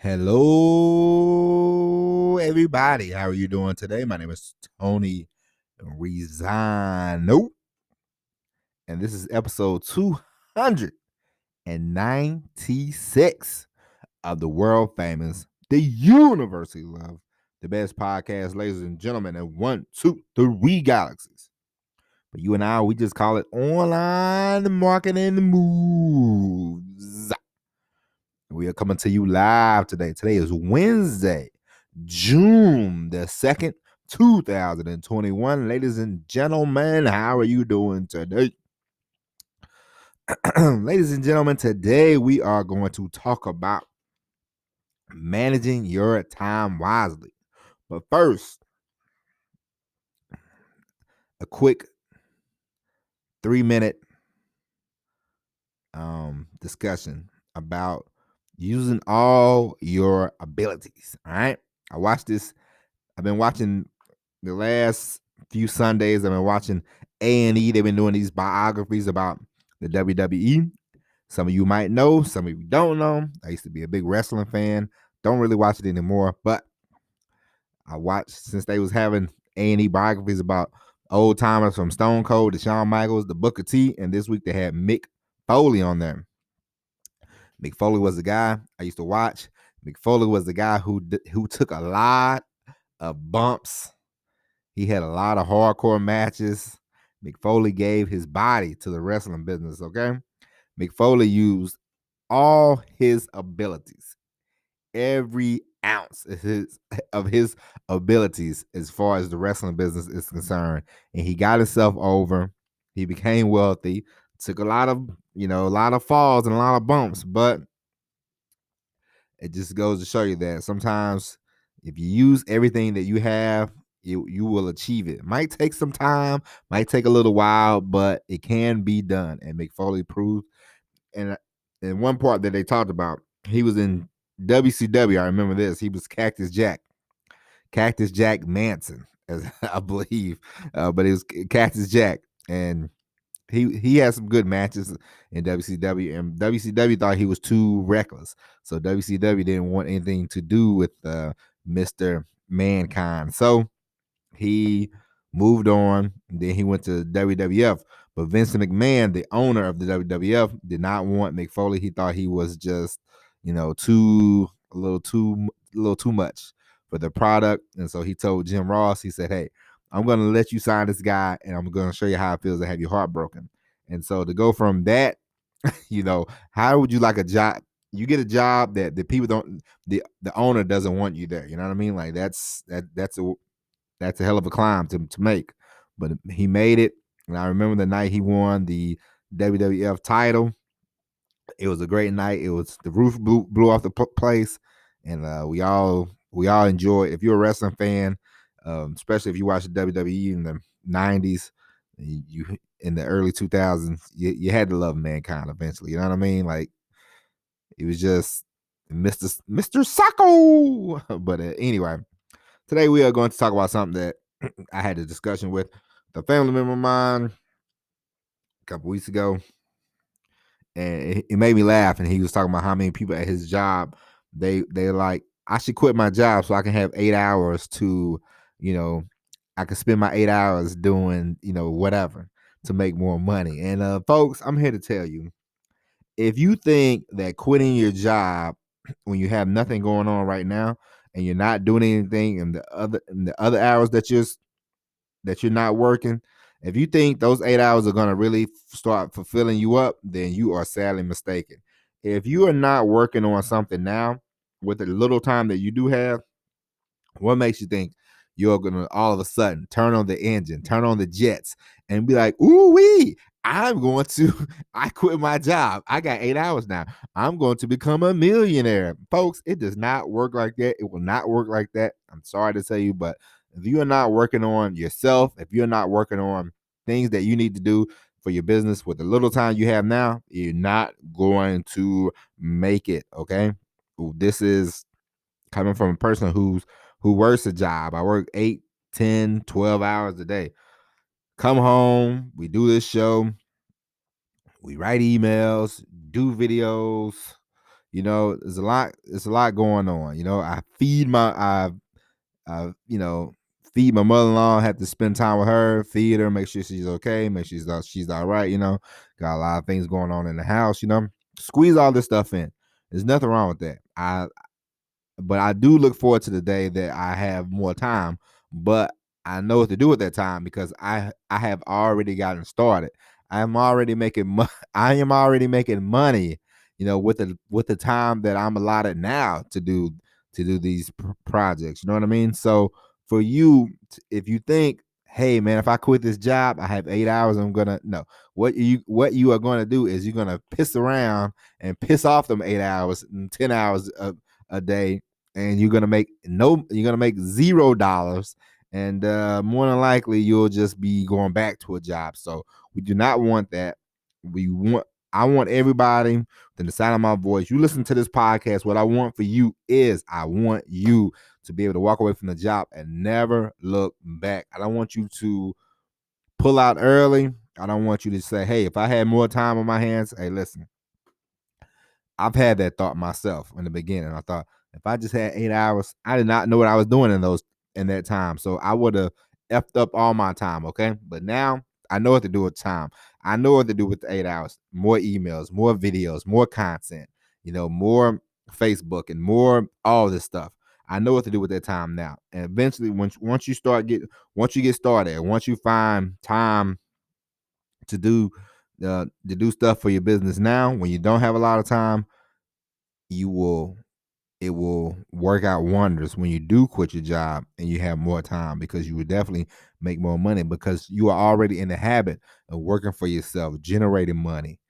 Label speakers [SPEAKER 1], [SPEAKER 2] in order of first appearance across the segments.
[SPEAKER 1] Hello, everybody. How are you doing today? My name is Tony Rizano, and this is episode 296 of the world famous, the University Love, the best podcast, ladies and gentlemen, in 1, 2, 3 galaxies. But you and I, we just call it online marketing moves. We are coming to you live today. Today is Wednesday, June the 2nd, 2021. Ladies and gentlemen, how are you doing today? Ladies and gentlemen, today we are going to talk about managing your time wisely. But first, a quick 3-minute discussion about using all your abilities. All right. I've been watching the last few Sundays. I've been watching A&E. They've been doing these biographies about the WWE. Some of you might know, some of you don't know. I used to be a big wrestling fan. Don't really watch it anymore, but I watched since they was having A&E biographies about old timers from Stone Cold to Shawn Michaels, the Booker T, and this week they had Mick Foley on there. Mick Foley was the guy I used to watch. Mick Foley was the guy who took a lot of bumps. He had a lot of hardcore matches. Mick Foley gave his body to the wrestling business, okay? Mick Foley used all his abilities, every ounce of his abilities as far as the wrestling business is concerned. And he got himself over. He became wealthy, took a lot of falls and a lot of bumps, but it just goes to show you that sometimes if you use everything that you have, you will achieve it. Might take some time, might take a little while, but it can be done. And Mick Foley proved. And in one part that they talked about, he was in WCW. I remember this. He was Cactus Jack Manson, as I believe, but it was Cactus Jack, and he had some good matches in WCW, and WCW thought he was too reckless, so WCW didn't want anything to do with Mr. Mankind. So he moved on. Then he went to WWF. But Vincent McMahon, the owner of the WWF, did not want Mick Foley. He thought he was just, a little too much for the product. And so he told Jim Ross, he said, "Hey, I'm going to let you sign this guy, and I'm going to show you how it feels to have your heart broken." And so to go from that, how would you like a job? You get a job that the people don't, the owner doesn't want you there. You know what I mean? Like that's a hell of a climb to make, but he made it. And I remember the night he won the WWF title. It was a great night. It was the roof blew off the place, and we all enjoyed. If you're a wrestling fan, especially if you watched the WWE in the '90s, you in the early 2000s, you had to love Mankind eventually. You know what I mean? Like it was just Mr. Sacco. But anyway. Today we are going to talk about something that I had a discussion with a family member of mine a couple weeks ago, and it made me laugh. And he was talking about how many people at his job they're like, I should quit my job so I can have 8 hours to, I can spend my 8 hours doing, whatever to make more money. And folks, I'm here to tell you, if you think that quitting your job when you have nothing going on right now and you're not doing anything in the other hours that you're not working, if you think those 8 hours are going to really start fulfilling you up, then you are sadly mistaken. If you are not working on something now with the little time that you do have, what makes you think you're going to all of a sudden turn on the engine, turn on the jets, and be like, ooh wee, I quit my job. I got 8 hours now. I'm going to become a millionaire. Folks, it does not work like that. It will not work like that. I'm sorry to tell you, but if you are not working on yourself, if you're not working on things that you need to do for your business with the little time you have now, you're not going to make it. Okay. This is coming from a person who works a job. I work 8, 10, 12 hours a day. Come home, we do this show, we write emails, do videos, There's a lot going on. I feed my mother-in-law, have to spend time with her, feed her, make sure she's okay, make sure she's all right. Got a lot of things going on in the house. Squeeze all this stuff in. There's nothing wrong with that. But I do look forward to the day that I have more time, but I know what to do at that time because I have already gotten started. I am already making I am already making money, with the time that I'm allotted now to do these projects. You know what I mean? So for you, if you think, hey man, if I quit this job, I have 8 hours. I'm gonna no. What you are going to do is you're gonna piss around and piss off them 8 hours and 10 hours a day, and you're gonna make $0, and more than likely you'll just be going back to a job. So we do not want that. I want everybody to the sound of my voice. You listen to this podcast. What I want for you is I want you to be able to walk away from the job and never look back. I don't want you to pull out early. I don't want you to say, hey, if I had more time on my hands, hey, listen, I've had that thought myself in the beginning. I thought if I just had 8 hours, I did not know what I was doing in that time. So I would have effed up all my time. Okay. But now I know what to do with time. I know what to do with the 8 hours. More emails, more videos, more content, more Facebook and more all this stuff. I know what to do with that time now. And eventually once you get started, once you find time to do stuff for your business now, when you don't have a lot of time, you will it will work out wonders when you do quit your job and you have more time, because you will definitely make more money because you are already in the habit of working for yourself, generating money,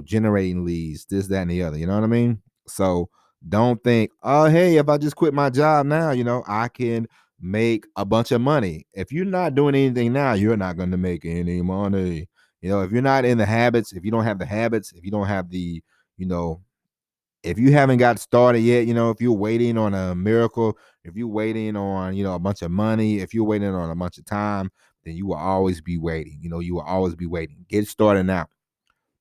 [SPEAKER 1] generating leads, this, that, and the other. You know what I mean? So don't think, oh, hey, if I just quit my job now, I can make a bunch of money. If you're not doing anything now, you're not going to make any money. If you're not in the habits, if you don't have the habits, if you don't have you know, if you haven't got started yet, if you're waiting on a miracle, if you're waiting on, a bunch of money, if you're waiting on a bunch of time, then you will always be waiting. You will always be waiting. Get started now.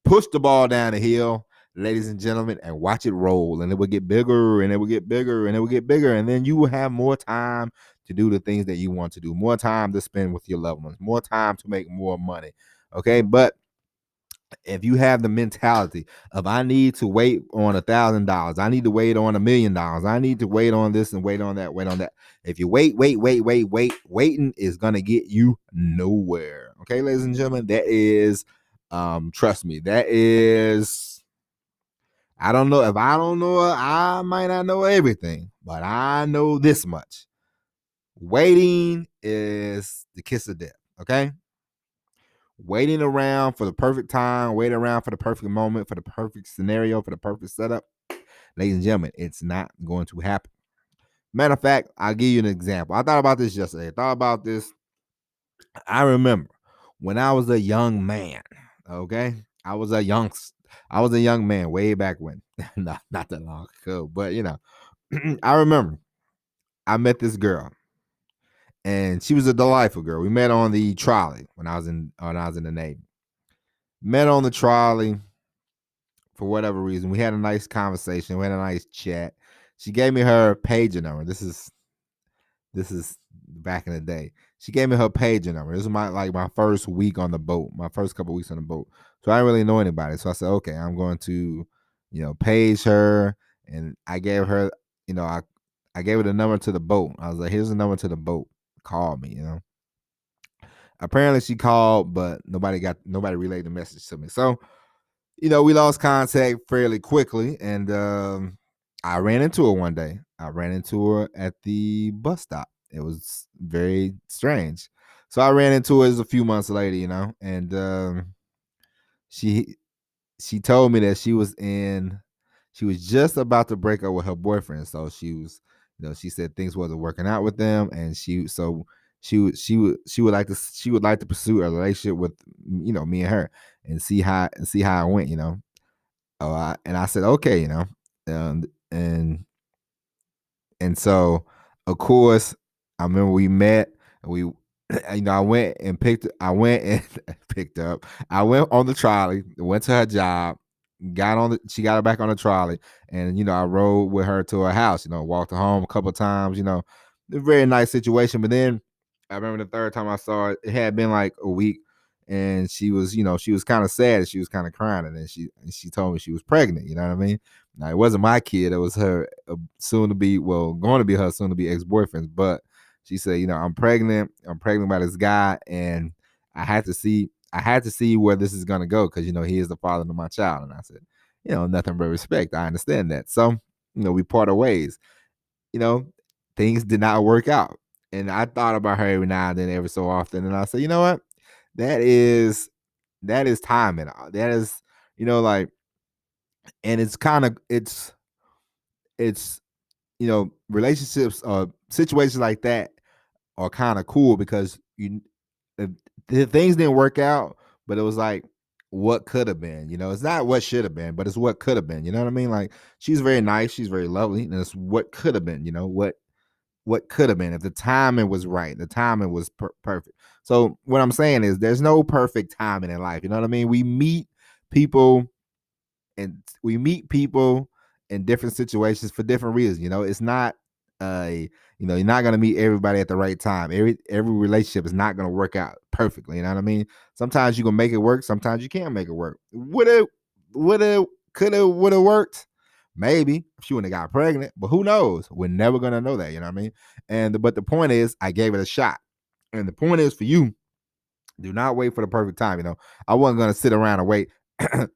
[SPEAKER 1] Push the ball down the hill, ladies and gentlemen, and watch it roll. And it will get bigger and it will get bigger and it will get bigger. And then you will have more time to do the things that you want to do, more time to spend with your loved ones, more time to make more money. Okay. But if you have the mentality of I need to wait on $1,000, I need to wait on $1,000,000, I need to wait on this and wait on that, wait on that. If you waiting is gonna get you nowhere. Okay, ladies and gentlemen, that is, trust me, that is. I don't know if I don't know. I might not know everything, but I know this much: waiting is the kiss of death. Okay. Waiting around for the perfect time, waiting around for the perfect moment, for the perfect scenario, for the perfect setup, ladies and gentlemen, it's not going to happen. Matter of fact, I'll give you an example. I thought about this yesterday. I remember when I was a young man. Okay, I was a young man way back when. Not that long ago, but I remember I met this girl, and she was a delightful girl. We met on the trolley when I was in the Navy. Met on the trolley for whatever reason. We had a nice conversation. We had a nice chat. She gave me her pager number. This is back in the day. She gave me her pager number. This was my first week on the boat, my first couple weeks on the boat. So I didn't really know anybody. So I said, okay, I'm going to, page her. And I gave her, I gave her the number to the boat. I was like, here's the number to the boat. Call me, Apparently she called, but nobody relayed the message to me. So, we lost contact fairly quickly, and I ran into her one day. I ran into her at the bus stop. It was very strange. So I ran into her a few months later, and she told me that she was just about to break up with her boyfriend. So she was, she said things wasn't working out with them, and she would like to pursue a relationship with, me and her, and see how it went. And I said, okay, and and and so, of course, I remember we met. We, I went and picked up. I went on the trolley, went to her job, she got her back on the trolley, and I rode with her to her house. Walked her home a couple of times. A very nice situation. But then I remember the third time I saw it, it had been like a week, and she was, she was kind of sad, and she was kind of crying, and then she told me she was pregnant. You know what I mean? Now it wasn't my kid; it was her soon to be, going to be her soon to be ex-boyfriend. But she said, I'm pregnant. I'm pregnant by this guy, and I had to see where this is gonna go because he is the father of my child. And I said, nothing but respect. I understand that. So, we parted ways. Things did not work out. And I thought about her every now and then, every so often. And I said, you know what? That is timing. That is, like, and it's kind of it's relationships or situations like that are kind of cool because the things didn't work out, but it was like what could have been. It's not what should have been, but it's what could have been. You know what I mean? Like, she's very nice, she's very lovely, and it's what could have been. What could have been if the timing was right, the timing was perfect. So what I'm saying is, there's no perfect timing in life. You know what I mean? People we meet people in different situations for different reasons. It's not you're not gonna meet everybody at the right time. Every relationship is not gonna work out perfectly. You know what I mean? Sometimes you can make it work, sometimes you can't make it work. Coulda worked. Maybe if she wouldn't have got pregnant, but who knows? We're never gonna know that. You know what I mean? But the point is, I gave it a shot. And the point is, for you, do not wait for the perfect time. I wasn't gonna sit around and wait.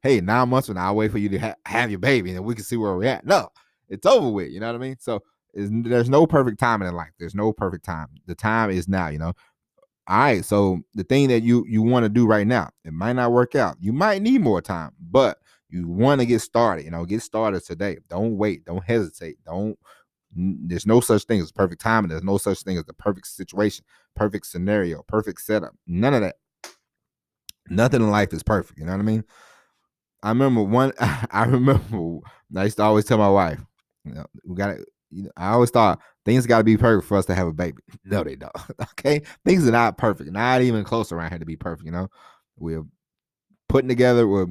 [SPEAKER 1] Hey, 9 months from now, I'll wait for you to have your baby, and we can see where we're at. No, it's over with. You know what I mean? So there's no perfect timing in life. There's no perfect time. The time is now. All right. So the thing that you want to do right now, it might not work out. You might need more time, but you want to get started. Get started today. Don't wait. Don't hesitate. There's no such thing as perfect timing. There's no such thing as the perfect situation, perfect scenario, perfect setup. None of that. Nothing in life is perfect. You know what I mean? I remember I used to always tell my wife, we got to, I always thought things got to be perfect for us to have a baby. No, they don't. Okay. Things are not perfect. Not even close around here to be perfect. We're we're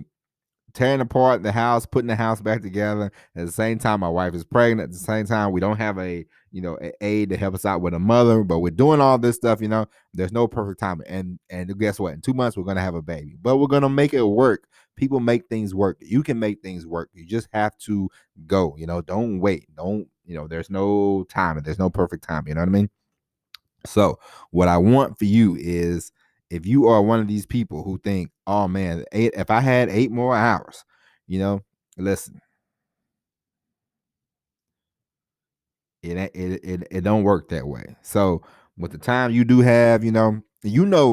[SPEAKER 1] tearing apart the house, putting the house back together. At the same time, my wife is pregnant. At the same time, we don't have a aide to help us out with a mother, but we're doing all this stuff. There's no perfect time. And guess what? In 2 months, we're gonna have a baby, but we're gonna make it work. People make things work. You can make things work. You just have to go. Don't wait. Don't. There's no time, and there's no perfect time. You know what I mean? So what I want for you is, if you are one of these people who think, oh man, if I had 8 more hours, listen, it don't work that way. So with the time you do have, if you know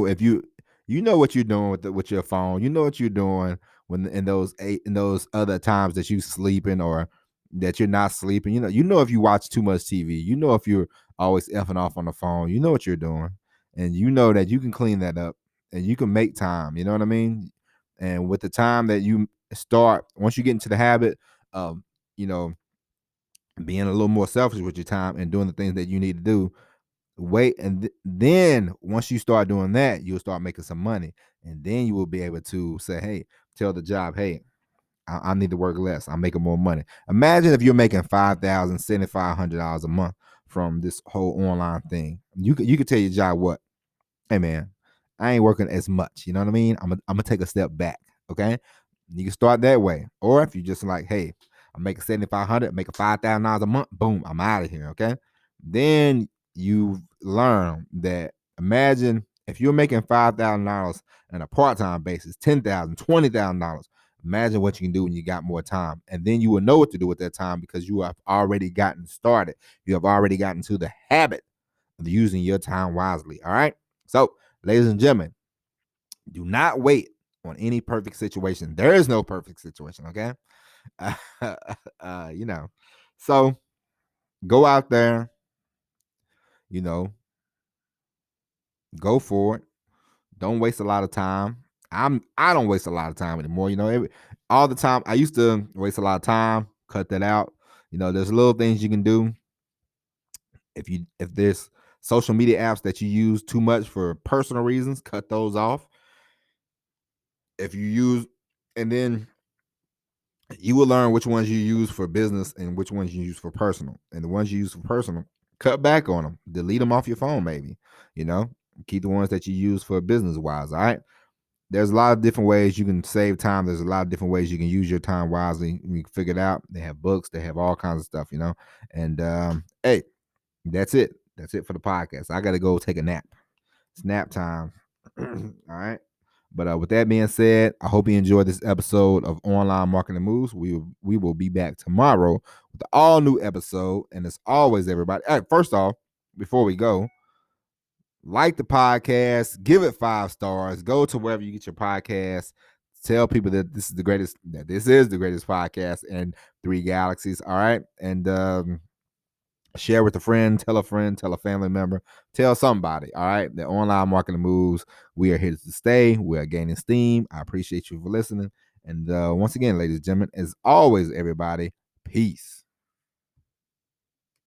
[SPEAKER 1] what you're doing with your phone, you know what you're doing when in those other times that you sleeping or that you're not sleeping. If you watch too much TV, if you're always effing off on the phone, you know what you're doing, and you know that you can clean that up and you can make time. You know what I mean? And with the time that you start, once you get into the habit of, you know, being a little more selfish with your time and doing the things that you need to do, wait, and then once you start doing that, you'll start making some money, and then you will be able to say, hey, tell the job, hey, I need to work less, I'm making more money. Imagine if you're making $5,000, $7,500 a month from this whole online thing. You could tell your job, what, hey man, I ain't working as much. You know what I mean? I'm gonna take a step back. Okay. You can start that way. Or if you just like, hey, I'm making 7,500, making $5,000 a month, boom, I'm out of here. Okay. Then you learn that, imagine if you're making $5,000 on a part-time basis, $10,000, $20,000. Imagine what you can do when you got more time. And then you will know what to do with that time because you have already gotten started. You have already gotten to the habit of using your time wisely. All right. So, ladies and gentlemen, do not wait on any perfect situation. There is no perfect situation. Okay. You know, so go out there, you know, go for it. Don't waste a lot of time. I don't waste a lot of time anymore. All the time I used to waste a lot of time. Cut that out. There's little things you can do. If there's social media apps that you use too much for personal reasons, cut those off. If you use, and then You will learn which ones you use for business and which ones you use for personal. And the ones you use for personal, cut back on them. Delete them off your phone, maybe. You know, keep the ones that you use for business wise. All right. There's a lot of different ways you can save time. There's a lot of different ways you can use your time wisely. You can figure it out. They have books. They have all kinds of stuff, you know. And hey, that's it. That's it for the podcast. I got to go take a nap. It's nap time. All right. But with that being said, I hope you enjoyed this episode of Online Marketing Moves. We will be back tomorrow with an all new episode. And as always, everybody, first off, before we go, like the podcast, give it 5 stars, go to wherever you get your podcast, tell people that this is the greatest podcast in 3 galaxies. All right. And share with a friend, tell a family member, tell somebody. All right. The Online Marketing Moves. We are here to stay. We are gaining steam. I appreciate you for listening. And once again, ladies and gentlemen, as always, everybody, peace.